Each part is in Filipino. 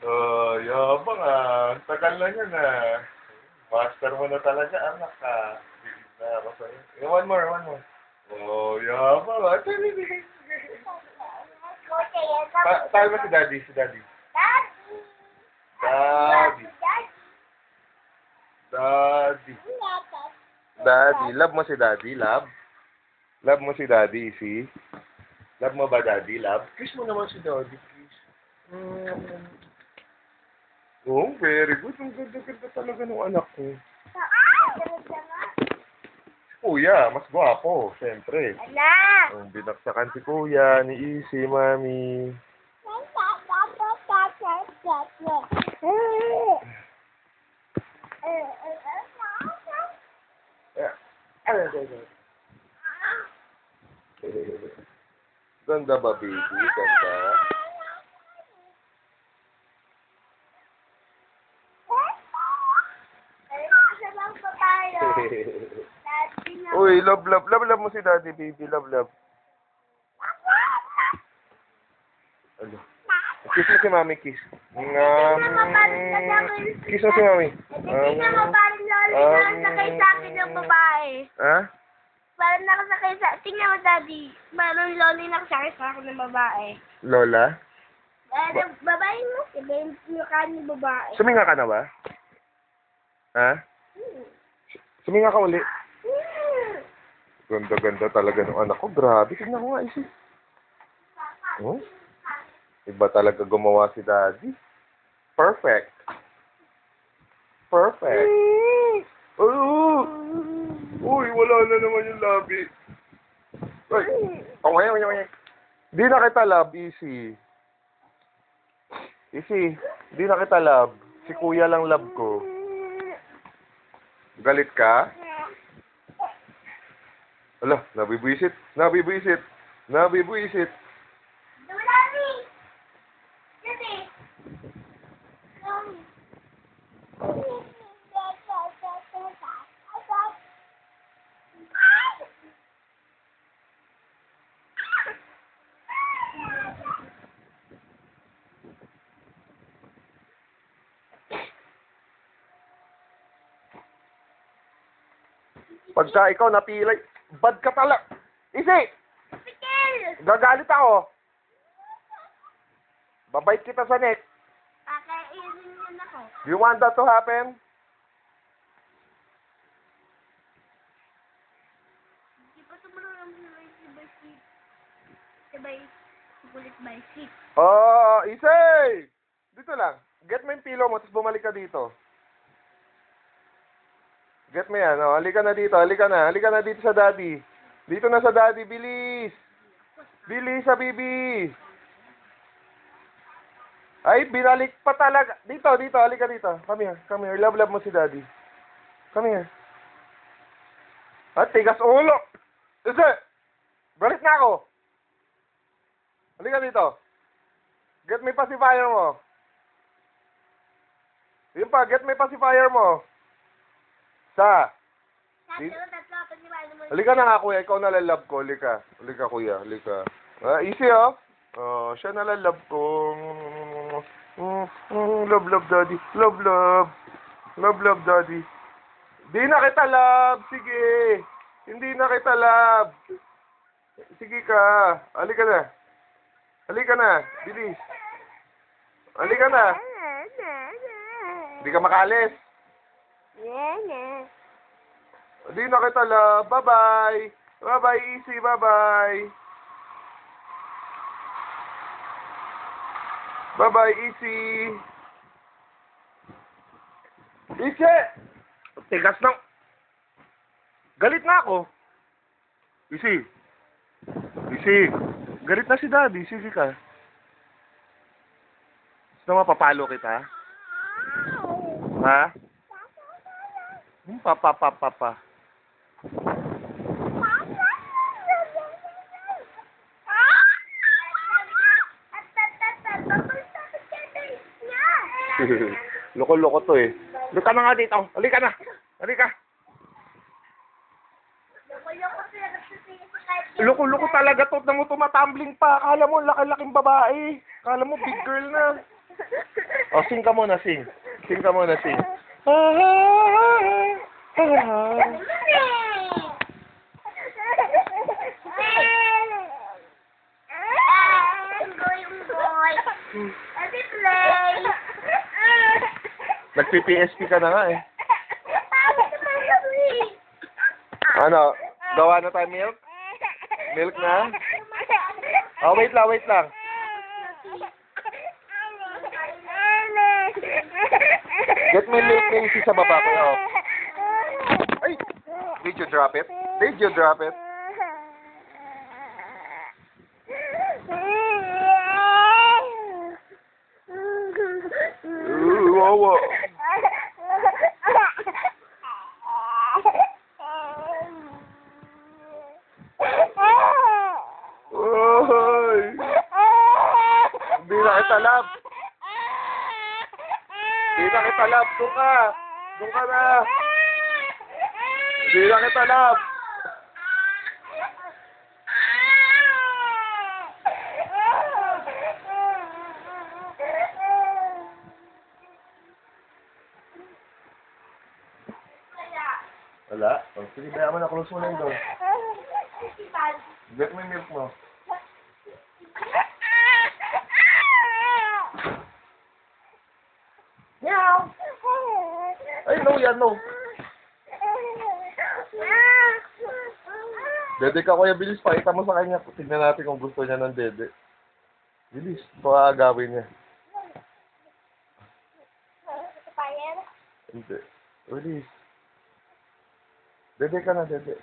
Oh, yabang ah. Tagal na yun ah. Master mo na talaga, anak ah. Bigit na ako sa'yo. One more, one more. Oh, yabang ah. Tayo ba si Daddy? Si Daddy. Daddy. Daddy. Daddy. Love mo si Daddy, love? Love mo si Daddy, see? Love mo ba Daddy, love? Kiss mo naman si Daddy, kiss. Oh, very good. Ang ganda-ganda talaga ng anak ko. Si Kuya, mas gwapo, siyempre. Ang binaksakan si Kuya, ni Isi, Mami. Ganda ba, baby? Ganda. Uy, love, love, love, love mo si Daddy, baby. Love, love. Ano? Kiss mo si Mami, kiss. Kiss mo si Mami. Hindi naman parang loli nakasakay sa akin ng babae. Ha? Parang nakasakay sa... Tingnan mo, Daddy. Parang loli nakasakay sa akin ng babae. Lola? Babae mo. Iba yung mukha ng babae. Suminga ka na ba? Ha? Suminga ka uli. Ganda-ganda talaga ng anak ko. Grabe. Tignan ko nga, Isi. Oh? Iba talaga gumawa si Daddy. Perfect. Perfect. Oh! Uy, wala na naman yung labi. Uy! Oh, ngayon. Di na kita love, Isi. Isi, di na kita love. Si Kuya lang love ko. Galit ka? Ala, nabibwisit. Nabibwisit. Nabibwisit. Dulami! Dati! Pagka ikaw napilay, bad ka talaga. Isi! Pikil! Gagalit ako. Babait kita sa neck. Kakainin yun ako. Do you want that to happen? Di ba tumulong naman si Basit? Sabay, sukulit Basit. Oh, Isi! Dito lang. Get mo yung pillow mo, tapos bumalik ka dito. Get mo yan, oh. Halika na dito, halika na dito sa Daddy. Dito na sa Daddy, bilis! Bilis sa bibi! Ay, binalik pa talaga. Dito, halika dito. Come here. Love mo si Daddy. Come here. At tigas ulo! Isi! Balik na ako! Halika dito. Get me pacifier mo. Yun pa, get me pacifier mo. Tatlo, paniwala mo. Halika na nga, Kuya. Ikaw nalalab ko. Halika. Halika, Kuya. Halika. Easy, oh. Oh, siya nalalab ko. Love, love, Daddy. Love, love. Love, love, Daddy. Di na kita love. Sige. Hindi na kita love. Sige ka. Halika na. Halika na. Bilis. Halika na. Hindi ka makalis. Di na kita love. Bye-bye. Bye-bye, Easy. Bye-bye. Bye-bye, Easy. Easy! Tigas ng... Galit na ako. Easy. Easy. Galit na si Daddy. Sige ka. Gusto mo mapapalo kita? Ha? Papa. Loko-loko to eh. Halika na nga dito. Halika na. Halika. Loko-loko talaga to. Nang tumatambling pa. Akala mo laki-laking babae. Akala mo big girl na. O, sing ka muna, sing. Sing ka muna, sing. Nagpi-PSP ka na nga eh. Ano? Gawa na tayo milk? Milk na? Oh, wait lang, wait lang. Get me milk na isi sa baba ko. Oh. Ay! Did you drop it? Did you drop it? Ooh, wow, wow. Oy! Hindi na kita love. Hindi na kita love. Doon ka. Doon ka na. Hindi na kita love. Wala? O, sige, kaya mo na close mo na yun doon. Get mo yung milk mo. Meow! Ay, no, yan, no. Dede ka, kuya, bilis. Pakita mo sa kanya. Tignan natin kung gusto niya ng dede. Bilis. Ito agawin niya. Hindi. Bilis. Dede ka na, dede.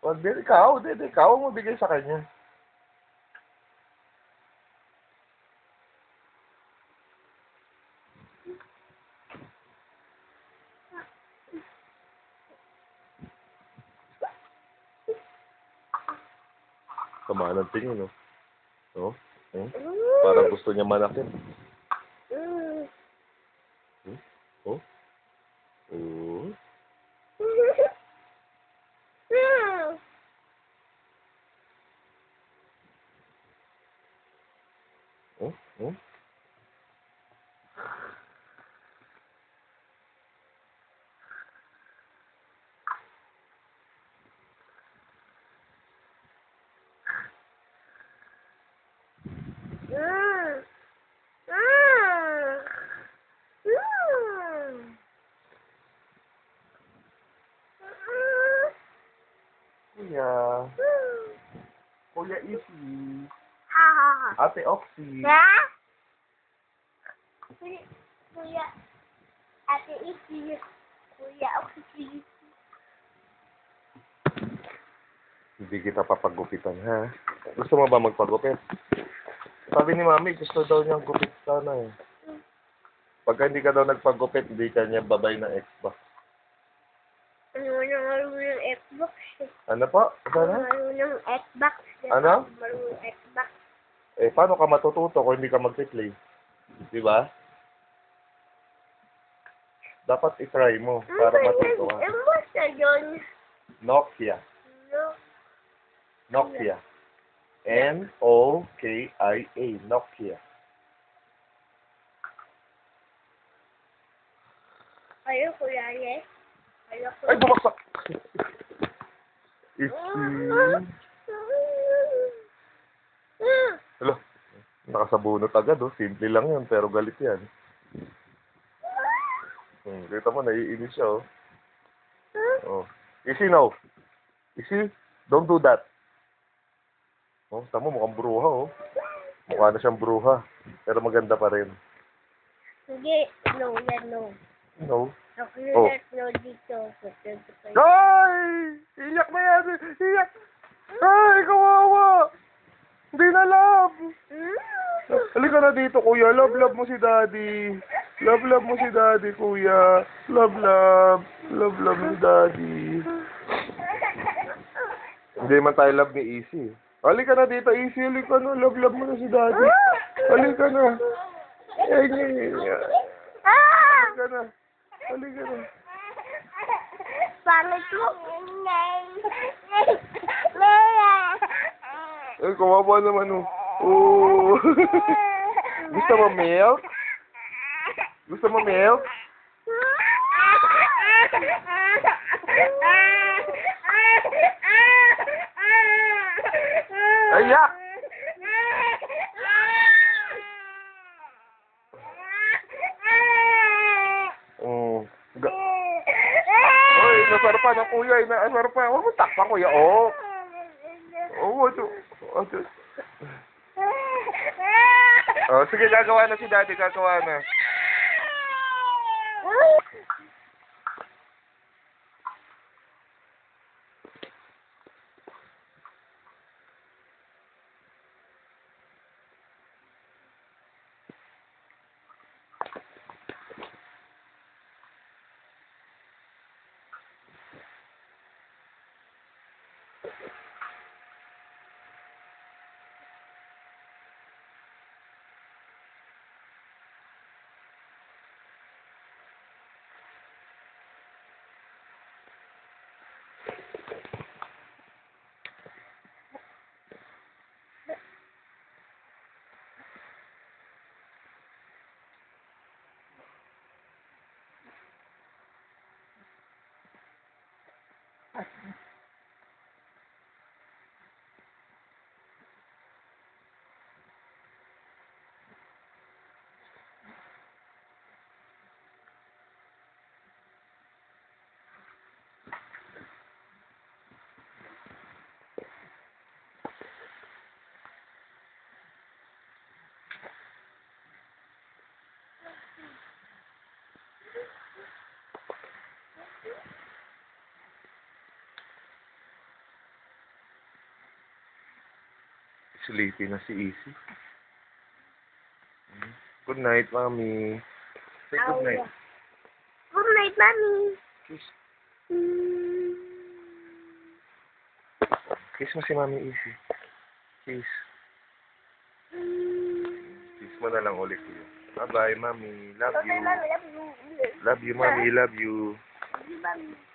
Wag, dede ka. Dede ka. Huwag mo bigay sa kanya. Sama ng tingin, no? No? Parang gusto niya manakit. Oh? Oh? Oh? Oh? Kuya. Kuya Isi. Ate Oxy. Kuya, Ate Isi. Kuya Oxy. Hindi kita papagupitan, ha? Gusto mo ba magpagupit? Sabi ni Mami, gusto daw niyang gupit sana eh. Pagka hindi ka daw nagpagupit, hindi ka niya babay ng Xbox. Ano ng Xbox? Ano po? Sana? Ano ng Xbox? Ano? Marunong Xbox. Eh, paano ka matututo kung hindi ka mag-play? Di ba? Dapat i-try mo para matuto ka. Ano ba sa yun? Nokia. No. Nokia. N-O-K-I-A. Nokia. Ayaw ko yan eh. Ayaw ko. Ay, bumaksak! Isi. Hala, nakasabunot agad, oh. Simple lang yan, pero galit yan. Kita mo, naiinis siya, oh. Oh. Isi, no. Isi, don't do that. Oh, tama, mukhang bruha, oh. Mukha na siyang bruha. Pero maganda pa rin. Hindi. No, yan no. No. Ako Oh. no dito. Ay! Iyak na yan! Iyak! Ay, kawawa! Hindi na love! Halika na dito, kuya. Love mo si daddy. Love mo si daddy, kuya. Love si daddy. Hindi man tayo love ni Easy. Halika na dito, Easy. Halika na. Love mo na si daddy. Halika na. Halika na. Halika na. Pangit mo. Ay, kawawa naman, oh. Oh. Gusto mo milk? Gusto mo milk? Ayak! Oh. Oy, nasarpa na kuya. Nasarpa. Huwag mo takpa kuya. Oh. Oh, ito. Oh, sige, gagawa na si daddy. Gagawa na. Sleepy na si Easy. Good night, Mommy. Say good night. Good night, Mommy. Kiss. Kiss mo si Mommy Easy. Kiss. Kiss mo na lang ulit yun. Bye-bye, Mommy. Love you. Mommy, love you. Love you, Mommy. Love you. Love you, Mommy.